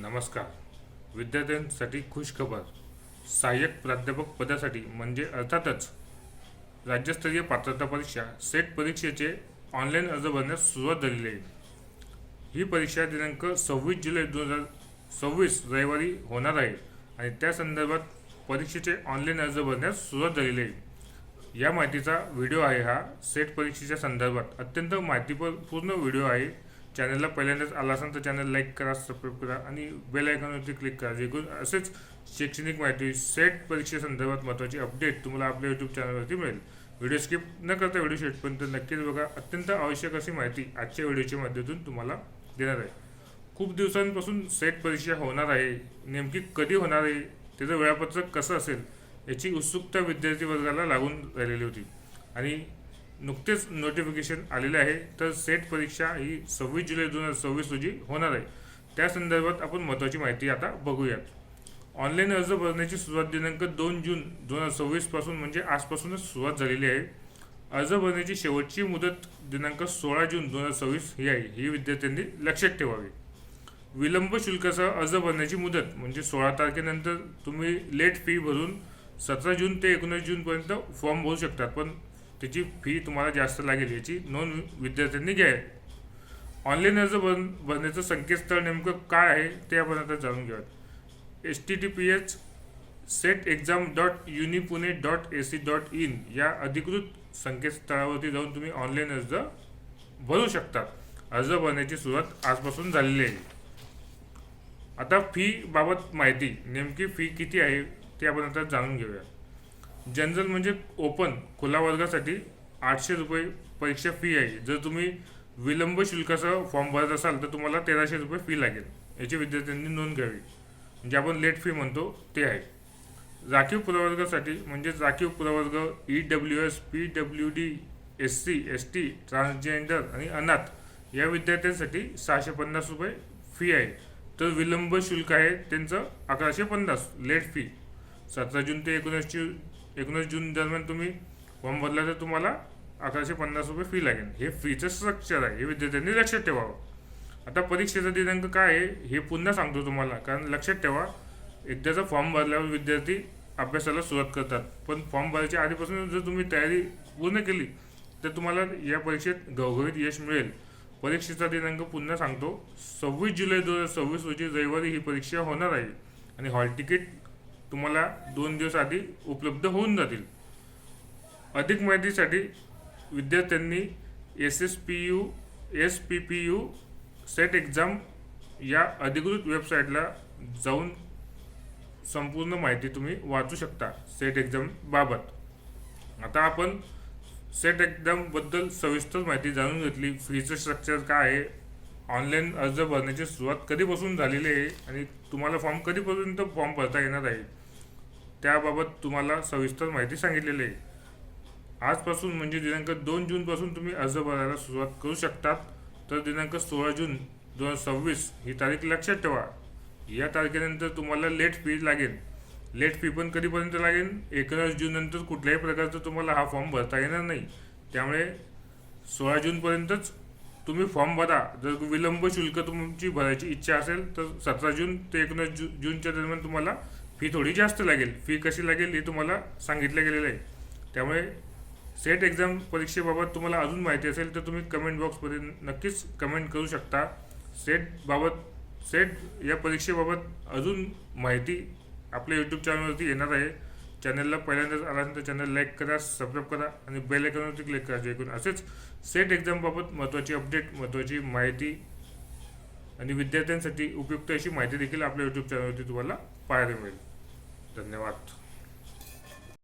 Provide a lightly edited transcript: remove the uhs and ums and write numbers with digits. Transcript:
नमस्कार. विद्यार्थ्यांसाठी खुशखबर. सहाय्यक प्राध्यापक पदासाठी म्हणजे अर्थातच राज्यस्तरीय पात्रता परीक्षा सेट परीक्षेचे ऑनलाईन अर्ज भरण्यास सुरुवात झालेली आहे. ही परीक्षा दिनांक 26 जुलै 2026 रविवारी होणार आहे आणि त्या संदर्भात परीक्षेचे ऑनलाईन अर्ज भरण्यास सुरुवात झालेली आहे. या माहितीचा व्हिडिओ आहे हा. सेट परीक्षेच्या संदर्भात अत्यंत माहितीपूर्ण व्हिडिओ आहे. चॅनलला पहिल्यांदाच आला असेल तर चॅनल लाईक करा, सबस्क्राईब करा आणि बेल आयकॉनवरती क्लिक करा, जेणेकरून असेच शैक्षणिक माहिती सेट परीक्षेसंदर्भात महत्त्वाची अपडेट तुम्हाला आपल्या यूट्यूब चॅनलवरती मिळेल. व्हिडिओ स्किप न करता व्हिडिओ शेवटपर्यंत नक्कीच बघा. अत्यंत आवश्यक अशी माहिती आजच्या व्हिडिओच्या माध्यमातून तुम्हाला देणार आहे. खूप दिवसांपासून सेट परीक्षा होणार आहे. नेमकी कधी होणार आहे, त्याचं वेळापत्रक कसं असेल याची उत्सुकता विद्यार्थी वर्गाला लागून राहिलेली होती आणि नुकतेच नोटिफिकेशन आलेले आहे. तर सेट परीक्षा ही 26 जुलै 2026 रोजी होणार आहे. त्या संदर्भात आपण महत्त्वाची माहिती आता बघूयात. ऑनलाईन अर्ज भरण्याची सुरुवात दिनांक 2 जून 2026 पासून म्हणजे आजपासूनच सुरुवात झालेली आहे. अर्ज भरण्याची शेवटची मुदत दिनांक 16 जून 2026 ही आहे. ही विद्यार्थ्यांनी लक्षात ठेवावी. विलंब शुल्कासह अर्ज भरण्याची मुदत म्हणजे 16 तारखेनंतर तुम्ही लेट फी भरून 17 जून ते 19 जूनपर्यंत फॉर्म भरू शकतात, पण त्याची फी तुम्हाला जास्त लागेल, याची नोंद विद्यार्थ्यांनी घ्यावी. ऑनलाईन अर्ज भरण्याचं संकेतस्थळ नेमकं काय आहे ते आपण आता जाणून घेऊयात. https setexam.unipune.ac.in या अधिकृत संकेतस्थळावरती जाऊन तुम्ही ऑनलाईन अर्ज भरू शकता. अर्ज भरण्याची सुरुवात आजपासून झालेली आहे. आता फी बाबत माहिती, नेमकी फी किती आहे ते आपण आता जाणून घेऊया. जनरल म्हणजे ओपन खुला वर्गासाठी 800 रुपये परीक्षा फी आहे. जर तुम्ही विलंब शुल्कासह फॉर्म भरत असाल तर तुम्हाला 1300 रुपये फी लागेल. याची विद्यार्थ्यांनी नोंद घ्यावी. म्हणजे आपण लेट फी म्हणतो ते आहे. राखीव प्रवर्गासाठी म्हणजे राखीव प्रवर्ग EWS, PWD, SC, ST, transgender आणि अनाथ या विद्यार्थ्यांसाठी 650 रुपये फी आहे. तर विलंब शुल्क आहे त्यांचं 1150 लेट फी. 17 जून ते 19 जून दरम्यान तुम्ही फॉर्म भरला तर तुम्हाला 1150 रुपये फी लागेल. हे फीचं स्ट्रक्चर आहे, हे विद्यार्थ्यांनी लक्षात ठेवावं. आता परीक्षेचा दिनांक काय आहे हे पुन्हा सांगतो तुम्हाला, कारण लक्षात ठेवा एकदाचा फॉर्म भरल्यावर विद्यार्थी अभ्यासाला सुरुवात करतात, पण फॉर्म भरायच्या आधीपासून जर तुम्ही तयारी पूर्ण केली तर तुम्हाला या परीक्षेत घवघवीत यश मिळेल. परीक्षेचा दिनांक पुन्हा सांगतो, 26 जुलै 2026 रोजी रविवारी ही परीक्षा होणार आहे आणि हॉल तिकीट तुम्हाला 2 दिवस आधी उपलब्ध होऊन जातील. अधिक माहितीसाठी विद्यार्थ्यांनी SPPU सेट एक्झाम या अधिकृत वेबसाईटला जाऊन संपूर्ण माहिती तुम्ही वाचू शकता सेट एक्झाम बाबत. आता आपण सेट एक्झामबद्दल सविस्तर माहिती जाणून घेतली. फीचं स्ट्रक्चर काय आहे, ऑनलाईन अर्ज भरण्याची सुरुवात कधीपासून झालेली आहे आणि तुम्हाला फॉर्म कधीपर्यंत फॉर्म भरता येणार आहे त्याबाबत तुम्हाला सविस्तर माहिती सांगितलेली आहे. आजपासून म्हणजे दिनांक 2 जूनपासून तुम्ही अर्ज भरायला सुरुवात करू शकतात. तर दिनांक 16 जून 2026 ही तारीख लक्षात ठेवा. या तारखेनंतर तुम्हाला लेट फी लागेल. लेट फी पण कधीपर्यंत लागेल, 19 जून नंतर कुठल्याही प्रकारचा तुम्हाला हा फॉर्म भरता येणार नाही. त्यामुळे 16 जूनपर्यंतच तुम्ही फॉर्म भरा. जर विलंब शुल्क तुमची भरायची इच्छा असेल तर 17 जून ते 19 जूनच्या दरम्यान तुम्हाला फी थोडी जास्त लागेल. फी कशी लागेल हे तुम्हाला सांगितलं गेलेलं आहे. त्यामुळे सेट एक्झाम परीक्षेबाबत तुम्हाला अजून माहिती असेल तर तुम्ही कमेंट बॉक्समध्ये नक्कीच कमेंट करू शकता. सेट या परीक्षेबाबत अजून माहिती आपल्या यूट्यूब चॅनलवरती येणार आहे. चॅनलला पहिल्यांदाच आला असेल तर चॅनल लाईक करा, सबस्क्राईब करा आणि बेल आयकॉनवरती क्लिक करा, जेणेकरून असेच सेट एक्झामबाबत महत्त्वाची अपडेट, महत्त्वाची माहिती आणि विद्यार्थ्यांसाठी उपयुक्त अशी माहिती देखील आपल्या यूट्यूब चॅनलवरती तुम्हाला पाहायला मिळेल. धन्यवाद.